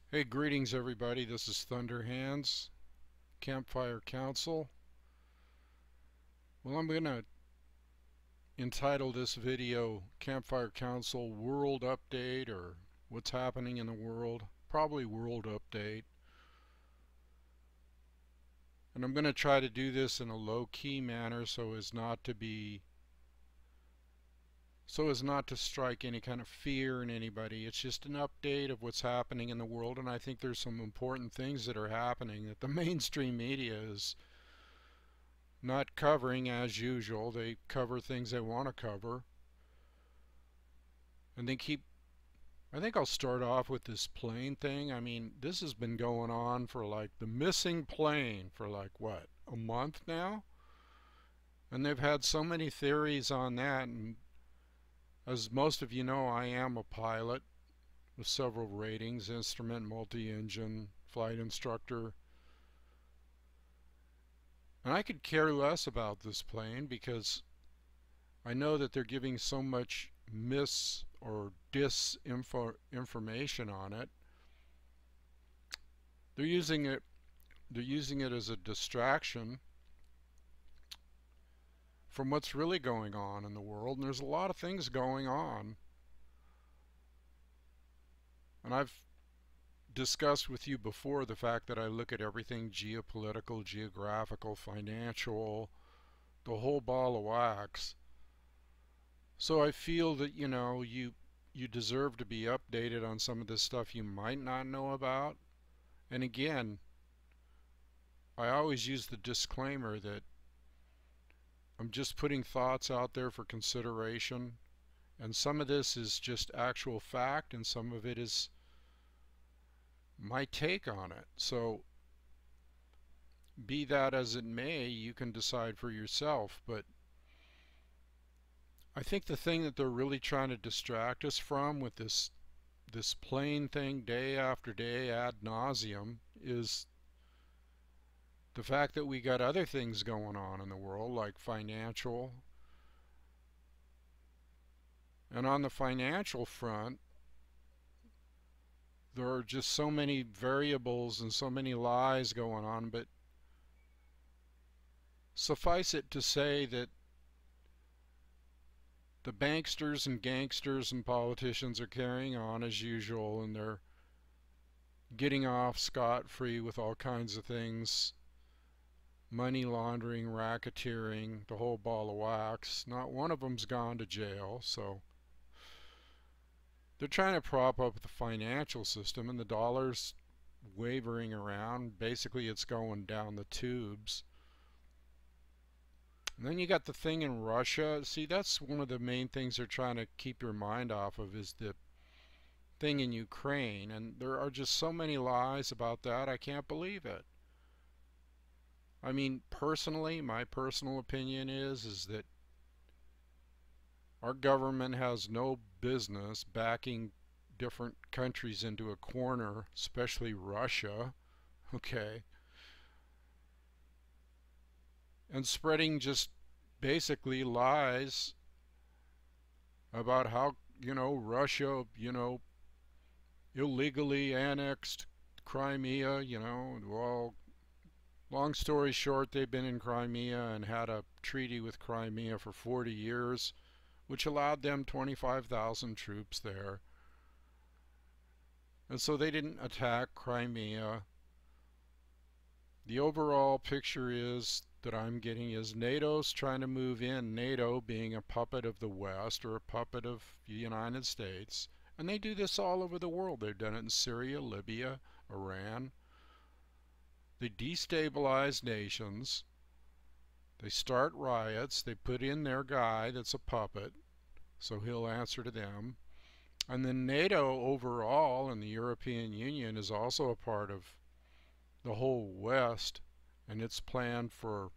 Hey, greetings everybody. This is Thunder Hands, Campfire Council. Well, I'm going to entitle this video Campfire Council World Update, or what's happening in the world. Probably World Update. And I'm going to try to do this in a low-key manner so as not to strike any kind of fear in anybody. It's just an update of what's happening in the world, and I think there's some important things that are happening that the mainstream media is not covering as usual. They cover things they want to cover. And I think I'll start off with this plane thing. I mean, this has been going on for like the missing plane for like what, a month now? And they've had so many theories on that. And as most of you know, I am a pilot with several ratings: instrument, multi-engine, flight instructor. And I could care less about this plane because I know that they're giving so much mis or disinformation on it. They're using it as a distraction from what's really going on in the world, and there's a lot of things going on. And I've discussed with you before the fact that I look at everything geopolitical, geographical, financial, the whole ball of wax. So I feel that, you deserve to be updated on some of this stuff you might not know about. And again, I always use the disclaimer that I'm just putting thoughts out there for consideration, and some of this is just actual fact and some of it is my take on it. So be that as it may, you can decide for yourself. But I think the thing that they're really trying to distract us from with this plane thing day after day ad nauseum is the fact that we got other things going on in the world, like financial. And on the financial front, there are just so many variables and so many lies going on. But suffice it to say that the banksters and gangsters and politicians are carrying on as usual, and they're getting off scot-free with all kinds of things: money laundering, racketeering, the whole ball of wax. Not one of them's gone to jail. So they're trying to prop up the financial system, and the dollar's wavering around. Basically, it's going down the tubes. And then you got the thing in Russia. See, that's one of the main things they're trying to keep your mind off of, is the thing in Ukraine. And there are just so many lies about that, I can't believe it. I mean, personally, my personal opinion is that our government has no business backing different countries into a corner, especially Russia, okay, and spreading just basically lies about how, Russia, illegally annexed Crimea. Well, long story short, they've been in Crimea and had a treaty with Crimea for 40 years, which allowed them 25,000 troops there. And so they didn't attack Crimea. The overall picture is that I'm getting is NATO's trying to move in, NATO being a puppet of the West or a puppet of the United States. And they do this all over the world. They've done it in Syria, Libya, Iran. They destabilize nations. They start riots. They put in their guy that's a puppet, so he'll answer to them. And then NATO overall and the European Union is also a part of the whole West and its plan for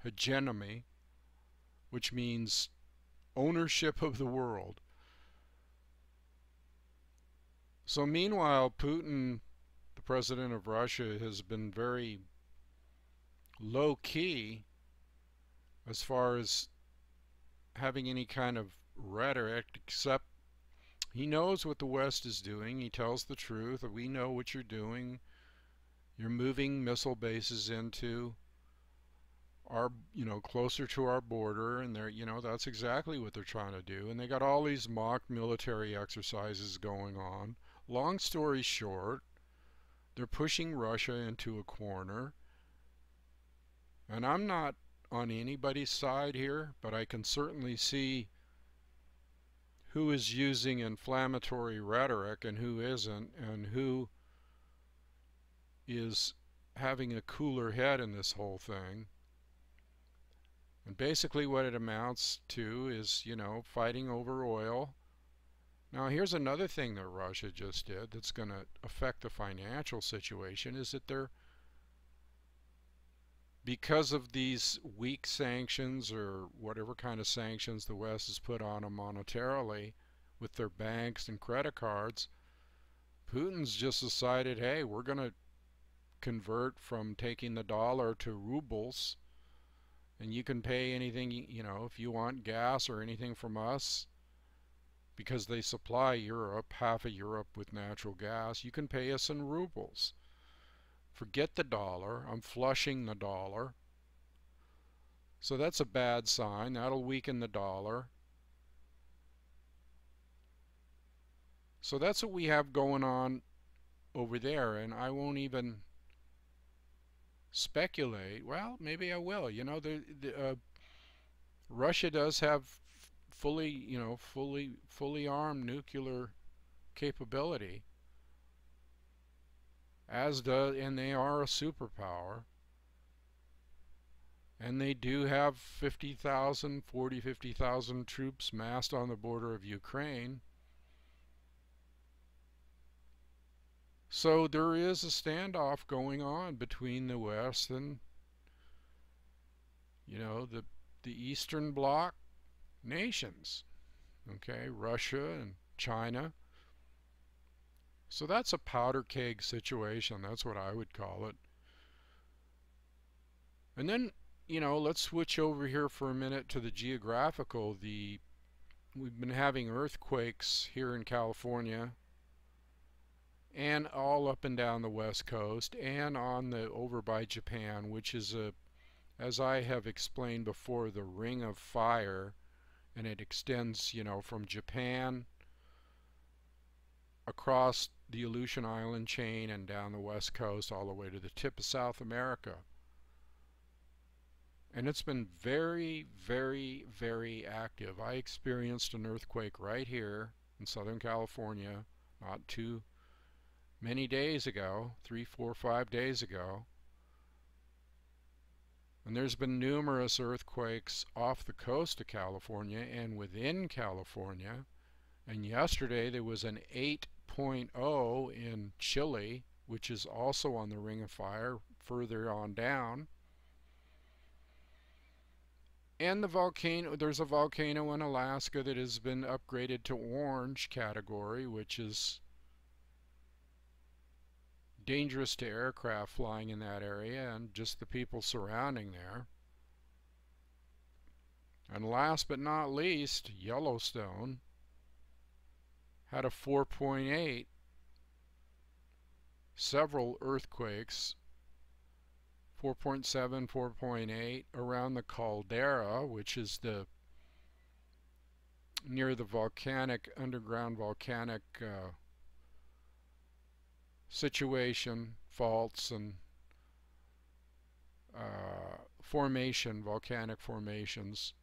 hegemony, which means ownership of the world. So meanwhile, Putin, the president of Russia, has been very low-key as far as having any kind of rhetoric, except He knows what the West is doing. He tells the truth. We know what you're doing. You're moving missile bases into our, closer to our border, and they're, that's exactly what they're trying to do. And they got all these mock military exercises going on. Long story short, they're pushing Russia into a corner. And I'm not on anybody's side here, but I can certainly see who is using inflammatory rhetoric and who isn't, and who is having a cooler head in this whole thing. And basically what it amounts to is, fighting over oil. Now here's another thing that Russia just did that's going to affect the financial situation, is that they're, because of these weak sanctions or whatever kind of sanctions the West has put on them monetarily with their banks and credit cards, Putin's just decided, hey, we're going to convert from taking the dollar to rubles, and you can pay anything, if you want gas or anything from us, because they supply Europe, half of Europe, with natural gas, you can pay us in rubles. Forget the dollar. I'm flushing the dollar. So that's a bad sign. That'll weaken the dollar. So that's what we have going on over there, and I won't even speculate. Well, maybe I will. Russia does have fully armed nuclear capability, and they are a superpower. And they do have 50,000 troops massed on the border of Ukraine. So there is a standoff going on between the West and, the Eastern Bloc nations. Okay, Russia and China. So that's a powder keg situation. That's what I would call it. And then, let's switch over here for a minute to the geographical. We've been having earthquakes here in California and all up and down the West Coast and over by Japan, which is, as I have explained before, the ring of fire, and it extends, from Japan across the Aleutian Island chain and down the West Coast all the way to the tip of South America. And it's been very, very, very active. I experienced an earthquake right here in Southern California not too many days ago, 3, 4, 5 days ago. And there's been numerous earthquakes off the coast of California and within California. And yesterday there was an 8.0 in Chile, which is also on the Ring of Fire, further on down. And there's a volcano in Alaska that has been upgraded to orange category, which is dangerous to aircraft flying in that area and just the people surrounding there. And last but not least, Yellowstone had a 4.8, several earthquakes, 4.7, 4.8 around the caldera, which is near the underground volcanic situation, faults and volcanic formations.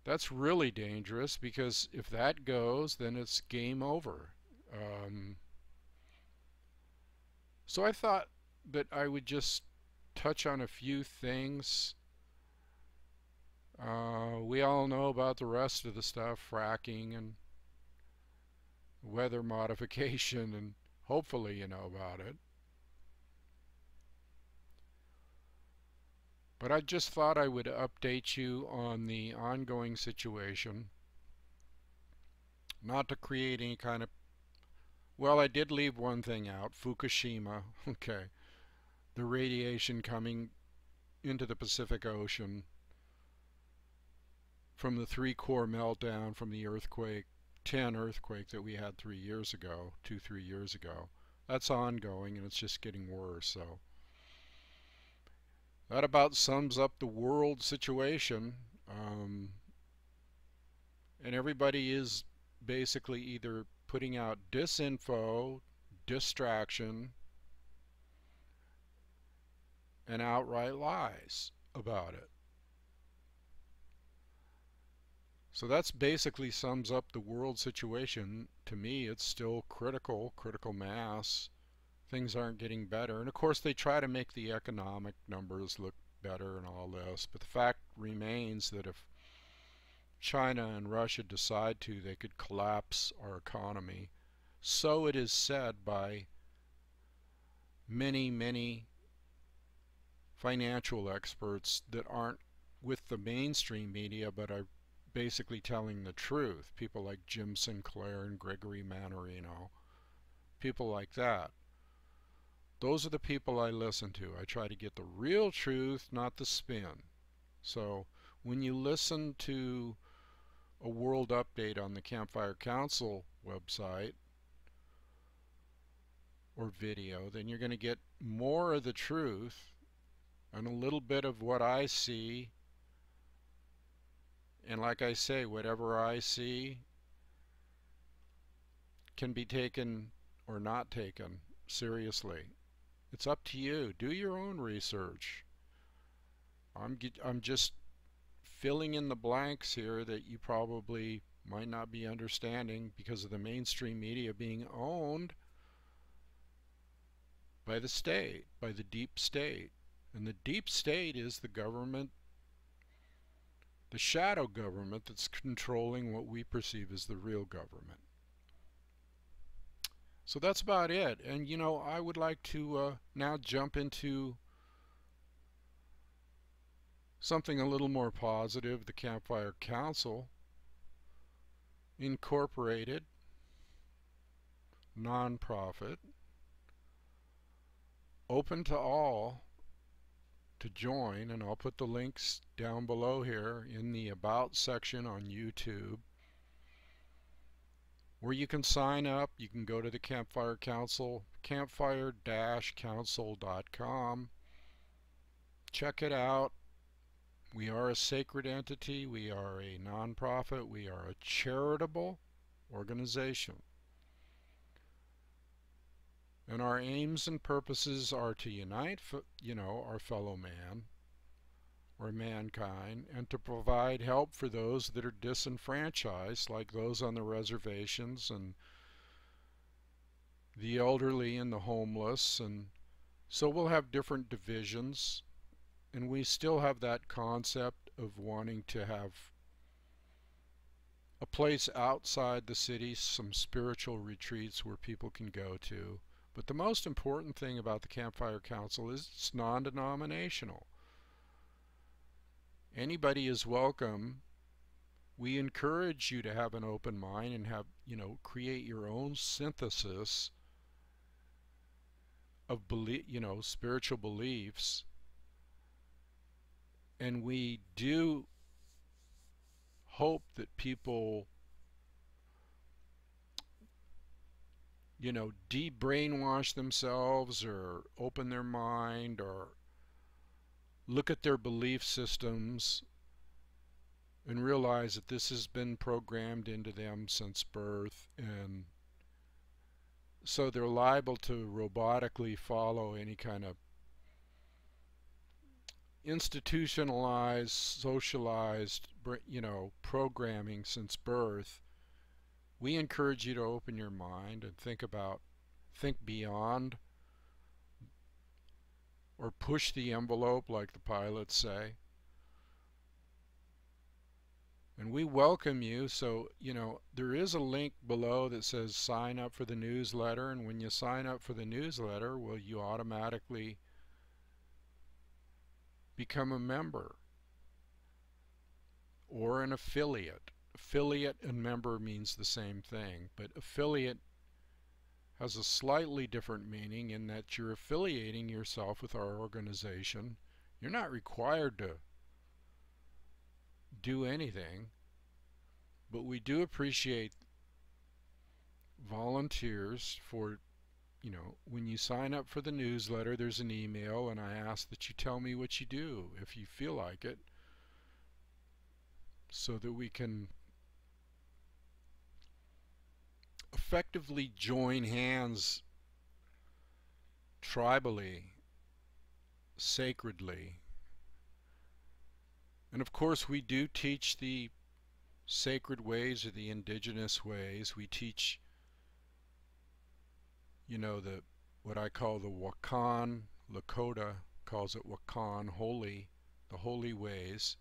That's really dangerous, because if that goes, then it's game over. So I thought that I would just touch on a few things. We all know about the rest of the stuff, fracking and weather modification, and hopefully you know about it. But I just thought I would update you on the ongoing situation, not to create any kind of... Well, I did leave one thing out, Fukushima. Okay. The radiation coming into the Pacific Ocean from the 3-core meltdown from the earthquake 10 earthquake that we had 3 years ago, 3 years ago. That's ongoing and it's just getting worse. So that about sums up the world situation. And everybody is basically either putting out disinfo, distraction, and outright lies about it. So that's basically sums up the world situation. To me, it's still critical mass. Things aren't getting better. And of course, they try to make the economic numbers look better and all this. But the fact remains that if China and Russia decide to, they could collapse our economy. So it is said by many financial experts that aren't with the mainstream media but are basically telling the truth. People like Jim Sinclair and Gregory Mannarino, people like that. Those are the people I listen to. I try to get the real truth, not the spin. So when you listen to a world update on the Campfire Council website or video, then you're going to get more of the truth and a little bit of what I see. And like I say, whatever I see can be taken or not taken seriously. It's up to you. Do your own research. I'm just filling in the blanks here that you probably might not be understanding because of the mainstream media being owned by the state, by the deep state. And the deep state is the government, the shadow government that's controlling what we perceive as the real government. So that's about it. And you know, I would like to now jump into something a little more positive. The Campfire Council, incorporated, non-profit, open to all to join, and I'll put the links down below here in the About section on YouTube, where you can sign up. You can go to the Campfire Council, campfire-council.com. Check it out. We are a sacred entity. We are a nonprofit. We are a charitable organization. And our aims and purposes are to unite, our fellow man or mankind, and to provide help for those that are disenfranchised, like those on the reservations and the elderly and the homeless. And so we'll have different divisions, and we still have that concept of wanting to have a place outside the city, some spiritual retreats where people can go to. But the most important thing about the Campfire Council is it's non-denominational. Anybody is welcome. We encourage you to have an open mind and have, create your own synthesis of spiritual beliefs. And we do hope that people, de-brainwash themselves or open their mind or look at their belief systems and realize that this has been programmed into them since birth, and so they're liable to robotically follow any kind of institutionalized, socialized, programming since birth. We encourage you to open your mind and think beyond, or push the envelope, like the pilots say. And we welcome you. So, there is a link below that says sign up for the newsletter, and when you sign up for the newsletter, well, you automatically become a member or an affiliate. Affiliate and member means the same thing, but affiliate has a slightly different meaning in that you're affiliating yourself with our organization. You're not required to do anything, but we do appreciate volunteers for, when you sign up for the newsletter, there's an email, and I ask that you tell me what you do if you feel like it, so that we can effectively join hands tribally, sacredly. And of course, we do teach the sacred ways or the indigenous ways. We teach, the what I call the Wakan. Lakota calls it Wakan, holy, the holy ways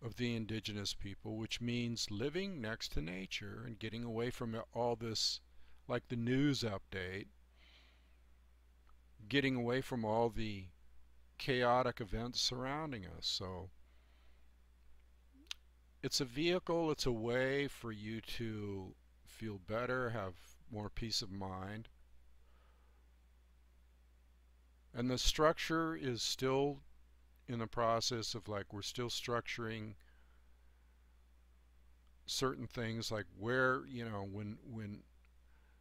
of the indigenous people, which means living next to nature and getting away from all this, like the news update, getting away from all the chaotic events surrounding us. So it's a vehicle, it's a way for you to feel better, have more peace of mind. And the structure is still in the process of, like, we're still structuring certain things, like where, when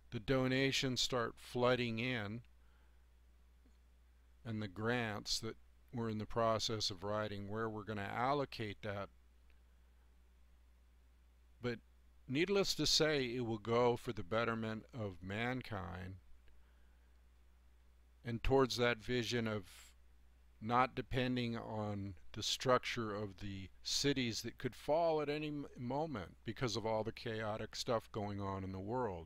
the donations start flooding in and the grants that we're in the process of writing, where we're going to allocate that. But needless to say, it will go for the betterment of mankind and towards that vision of not depending on the structure of the cities that could fall at any moment because of all the chaotic stuff going on in the world.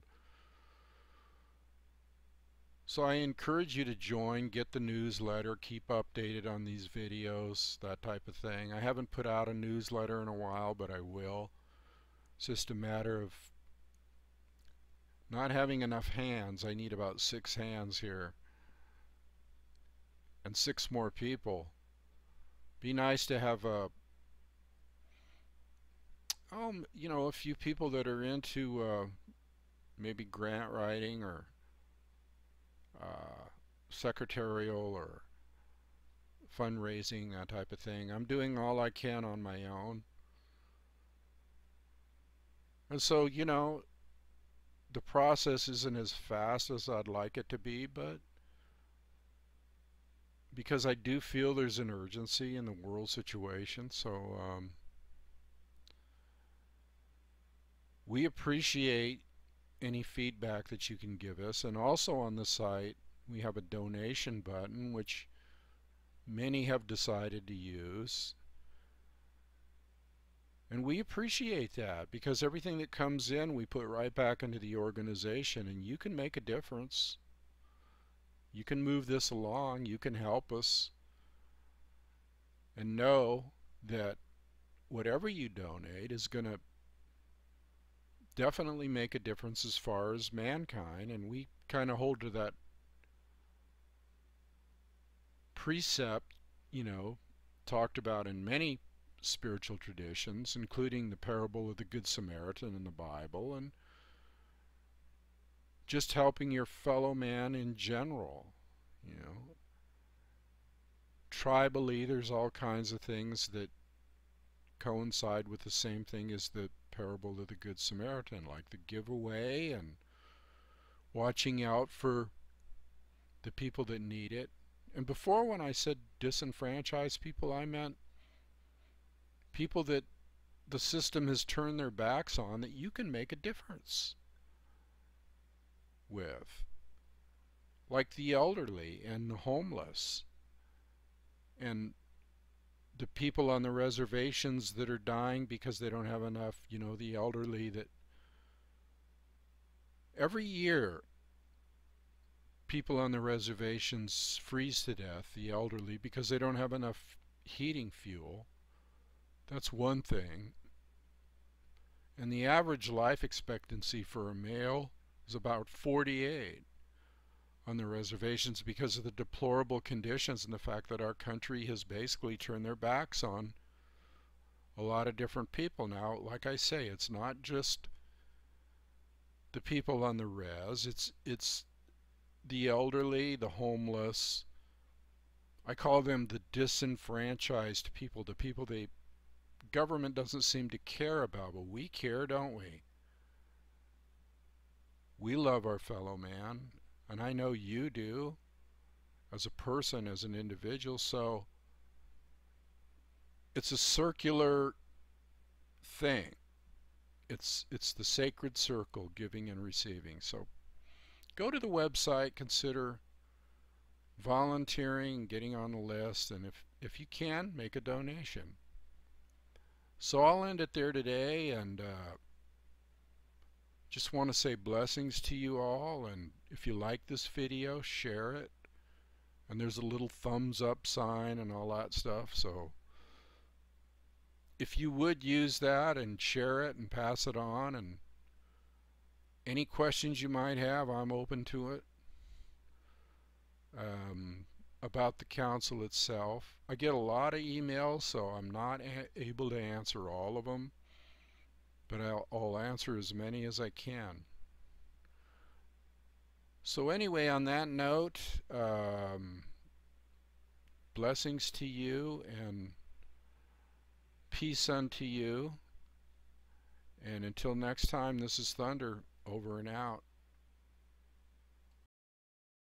So I encourage you to join, get the newsletter, keep updated on these videos, that type of thing. I haven't put out a newsletter in a while, but I will. It's just a matter of not having enough hands. I need about 6 hands here and 6 more people. Be nice to have a few people that are into maybe grant writing or secretarial or fundraising, that type of thing. I'm doing all I can on my own. And so, the process isn't as fast as I'd like it to be, but because I do feel there's an urgency in the world situation, so we appreciate any feedback that you can give us. And also on the site, we have a donation button, which many have decided to use. And we appreciate that, because everything that comes in we put right back into the organization, and you can make a difference. You can move this along, you can help us, and know that whatever you donate is going to definitely make a difference as far as mankind. And we kind of hold to that precept, talked about in many spiritual traditions, including the parable of the Good Samaritan in the Bible, and just helping your fellow man in general. Tribally, there's all kinds of things that coincide with the same thing as the parable of the Good Samaritan, like the giveaway and watching out for the people that need it. And before, when I said disenfranchised people, I meant people that the system has turned their backs on, that you can make a difference with, like the elderly and the homeless and the people on the reservations that are dying because they don't have enough, the elderly that every year people on the reservations freeze to death, the elderly, because they don't have enough heating fuel. That's one thing. And the average life expectancy for a male is about 48 on the reservations, because of the deplorable conditions and the fact that our country has basically turned their backs on a lot of different people. Now, like I say, it's not just the people on the res, it's the elderly, the homeless. I call them the disenfranchised people, the people the government doesn't seem to care about, but we care, don't we? We love our fellow man, and I know you do as a person, as an individual. So it's a circular thing. It's the sacred circle, giving and receiving. So go to the website, consider volunteering, getting on the list, and if you can, make a donation. So I'll end it there today, and just want to say blessings to you all, and if you like this video, share it. And there's a little thumbs up sign and all that stuff, so if you would use that and share it and pass it on, and any questions you might have, I'm open to it. About the council itself, I get a lot of emails, so I'm not able to answer all of them, but I'll answer as many as I can. So anyway, on that note, blessings to you and peace unto you. And until next time, this is Thunder, over and out.